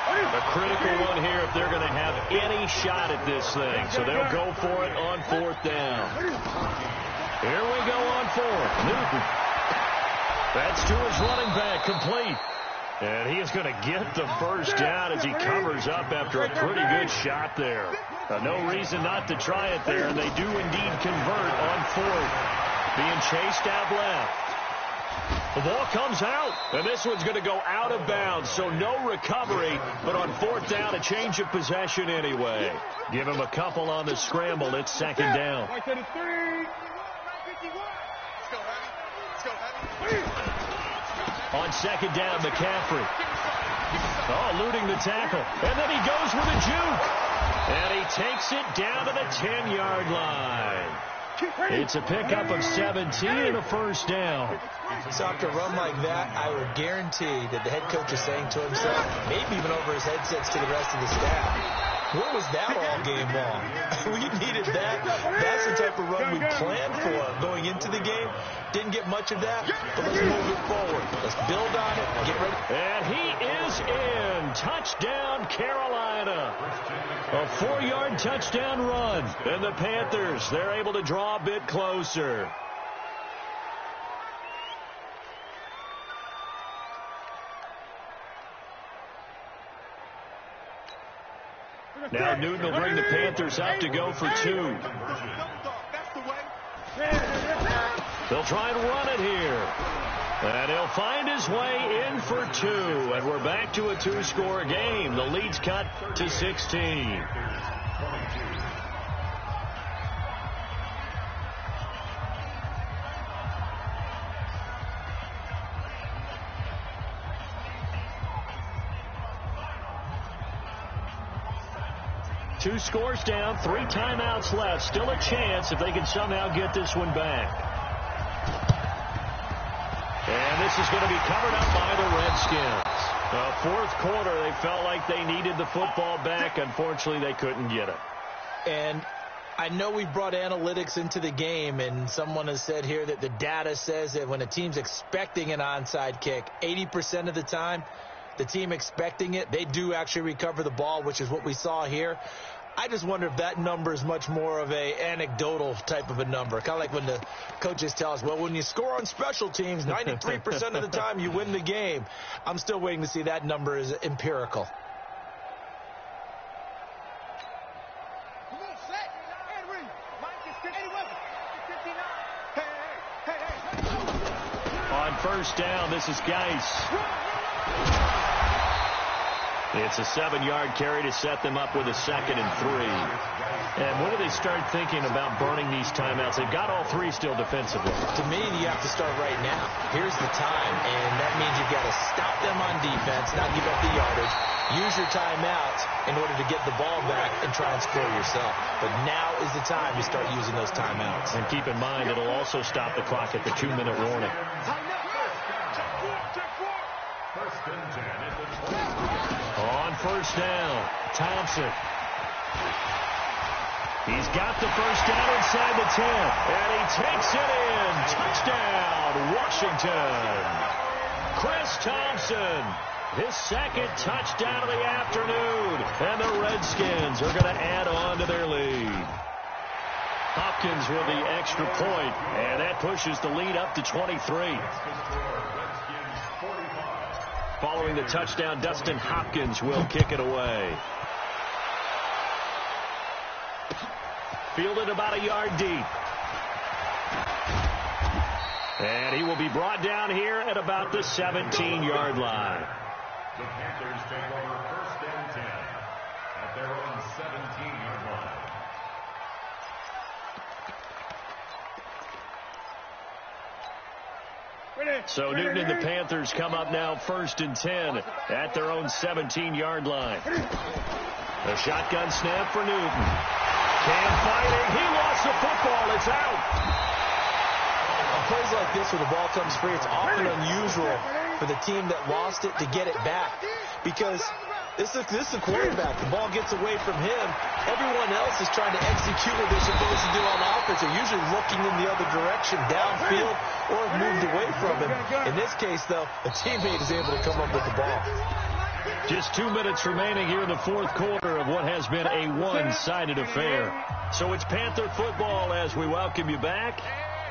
A critical one here if they're going to have any shot at this thing. So they'll go for it on 4th down. Here we go on 4th. Newton. That's to his running back, complete. And he is going to get the first down as he covers up after a pretty good shot there. No reason not to try it there, and they do indeed convert on 4th. Being chased out left. The ball comes out, and this one's going to go out of bounds, so no recovery, but on 4th down, a change of possession anyway. Give him a couple on the scramble. It's 2nd down. On 2nd down, McCaffrey. Oh, eluding the tackle. And then he goes with a juke. And he takes it down to the 10-yard line. It's a pickup of 17 and a first down. So after a run like that, I would guarantee that the head coach is saying to himself, maybe even over his headsets to the rest of the staff, where was that all game long? We needed that. That's the type of run we planned for going into the game. Didn't get much of that, but let's move it forward. Let's build on it. Get ready. And he is in. Touchdown, Carolina. A 4-yard touchdown run. And the Panthers, they're able to draw a bit closer. Now Newton will bring the Panthers up to go for 2. They'll try and run it here. And he'll find his way in for 2. And we're back to a 2-score game. The lead's cut to 16. Two scores down, 3 timeouts left. Still a chance if they can somehow get this one back. And this is going to be covered up by the Redskins. 4th quarter, they felt like they needed the football back. Unfortunately, they couldn't get it. And I know we brought analytics into the game, and someone has said here that the data says that when a team's expecting an onside kick, 80% of the time, the team expecting it, they do actually recover the ball, which is what we saw here. I just wonder if that number is much more of a anecdotal type of a number. Kind of like when the coaches tell us, well, when you score on special teams, 93% of the time you win the game. I'm still waiting to see that number is empirical. On 1st down, this is Geis. It's a 7-yard carry to set them up with a 2nd and 3. And when do they start thinking about burning these timeouts? They've got all 3 still defensively. To me, you have to start right now. Here's the time, and that means you've got to stop them on defense, not give up the yardage. Use your timeouts in order to get the ball back and try and score yourself. But now is the time to start using those timeouts. And keep in mind, it'll also stop the clock at the 2-minute warning. On first down, Thompson. He's got the first down inside the 10, and he takes it in. Touchdown, Washington. Chris Thompson, his 2nd touchdown of the afternoon, and the Redskins are going to add on to their lead. Hopkins with the extra point, and that pushes the lead up to 23. Following the touchdown, Dustin Hopkins will kick it away. Fielded about a yard deep. And he will be brought down here at about the 17-yard line. The Panthers take over 1st and 10 at their own 17-yard line. So Newton and the Panthers come up now 1st and 10 at their own 17-yard line. A shotgun snap for Newton. Cam fighting. He lost the football. It's out. On plays like this where the ball comes free, it's often unusual for the team that lost it to get it back. Because this is a quarterback. The ball gets away from him. Everyone else is trying to execute what they're supposed to do on offense. They're usually looking in the other direction, downfield, or have moved away from him. In this case, though, a teammate is able to come up with the ball. Just 2 minutes remaining here in the 4th quarter of what has been a one-sided affair. So it's Panther football as we welcome you back.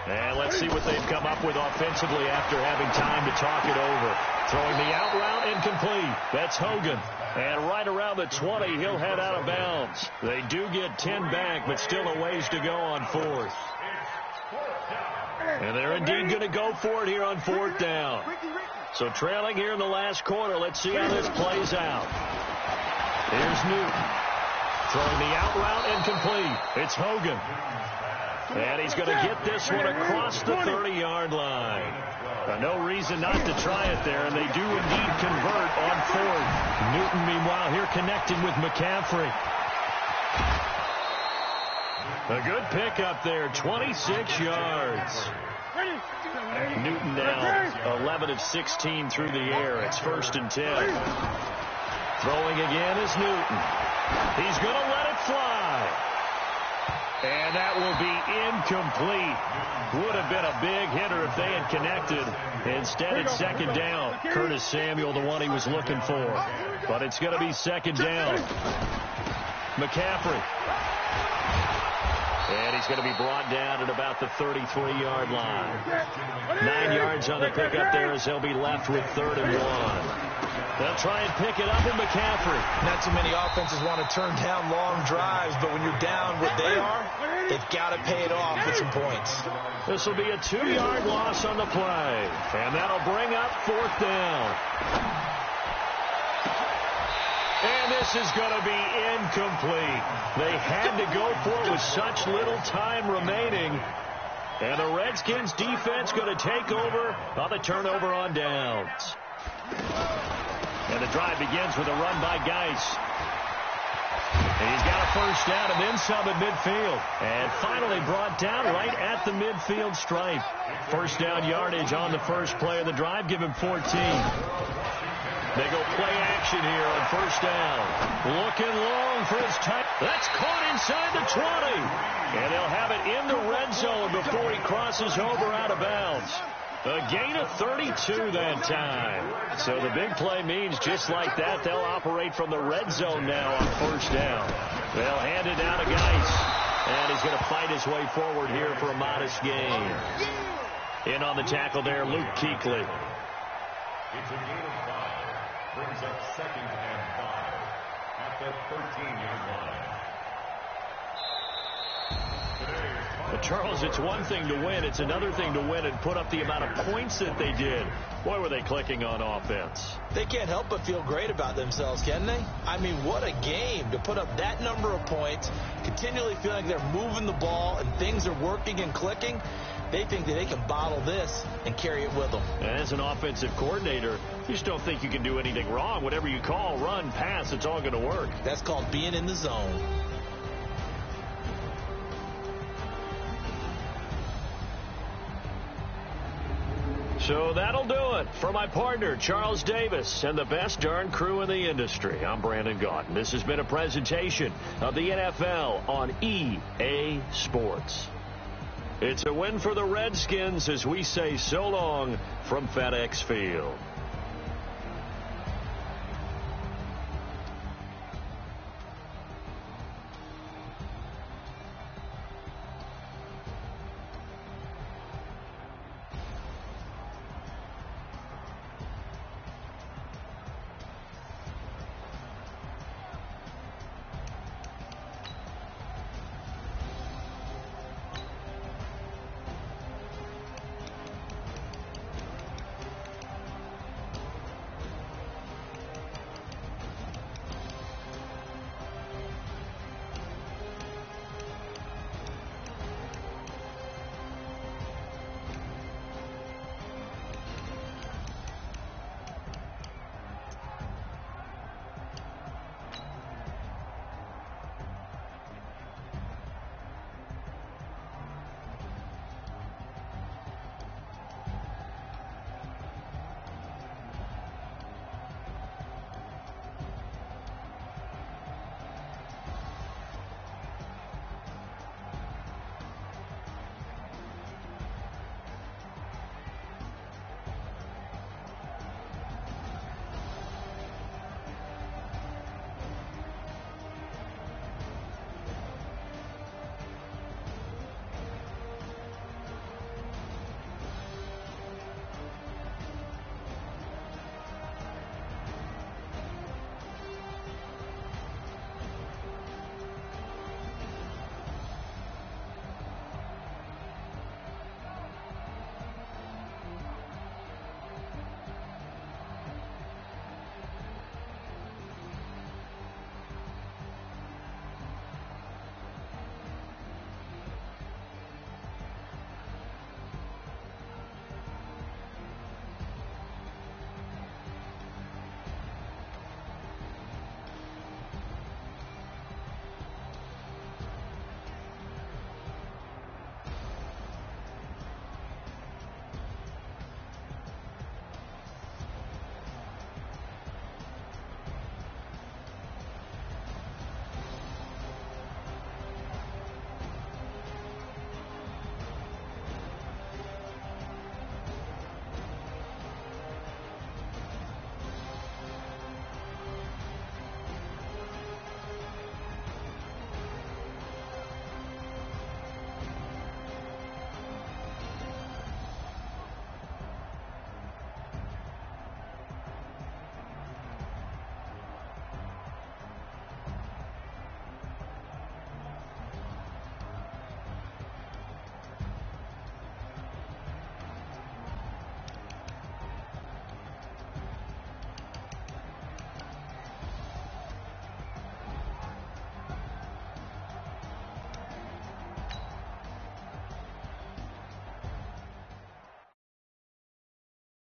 And let's see what they've come up with offensively after having time to talk it over. Throwing the out route incomplete. That's Hogan. And right around the 20, he'll head out of bounds. They do get 10 back, but still a ways to go on 4th. And they're indeed going to go for it here on 4th down. So trailing here in the last quarter, let's see how this plays out. Here's Newton. Throwing the out route incomplete. It's Hogan. And he's going to get this one across the 30-yard line. No reason not to try it there, and they do indeed convert on 4th. Newton, meanwhile, here connecting with McCaffrey. A good pickup there, 26 yards. Newton now 11 of 16 through the air. It's 1st and 10. Throwing again is Newton. He's going to let it fly. And that will be incomplete. Would have been a big hitter if they had connected. Instead, it's 2nd down. Curtis Samuel, the one he was looking for. But it's going to be 2nd down. McCaffrey. And he's going to be brought down at about the 33-yard line. 9 yards on the pickup there as he'll be left with 3rd and 1. They'll try and pick it up with McCaffrey. Not too many offenses want to turn down long drives, but when you're down what they are, they've got to pay it off with some points. This will be a 2-yard loss on the play, and that'll bring up 4th down. And this is going to be incomplete. They had to go for it with such little time remaining. And the Redskins defense going to take over on the turnover on downs. And the drive begins with a run by Geis. And he's got a first down and then some at midfield. And finally brought down right at the midfield stripe. First down yardage on the first play of the drive. Give him 14. They go play action here on first down. Looking long for his tight. That's caught inside the 20. And they'll have it in the red zone before he crosses over out of bounds. A gain of 32 that time. So the big play means just like that, they'll operate from the red zone now on first down. They'll hand it down to Geis. And he's going to fight his way forward here for a modest gain. In on the tackle there, Luke Kuechly. It's a gain of 5. Brings up 2nd and 5 at the 13-yard line. The Charles, it's one thing to win. It's another thing to win and put up the amount of points that they did. Boy, were they clicking on offense. They can't help but feel great about themselves, can they? I mean, what a game to put up that number of points, continually feeling like they're moving the ball and things are working and clicking. They think that they can bottle this and carry it with them. As an offensive coordinator, you just don't think you can do anything wrong. Whatever you call, run, pass, it's all going to work. That's called being in the zone. So that'll do it for my partner, Charles Davis, and the best darn crew in the industry. I'm Brandon Gaudin. This has been a presentation of the NFL on EA Sports. It's a win for the Redskins as we say so long from FedEx Field.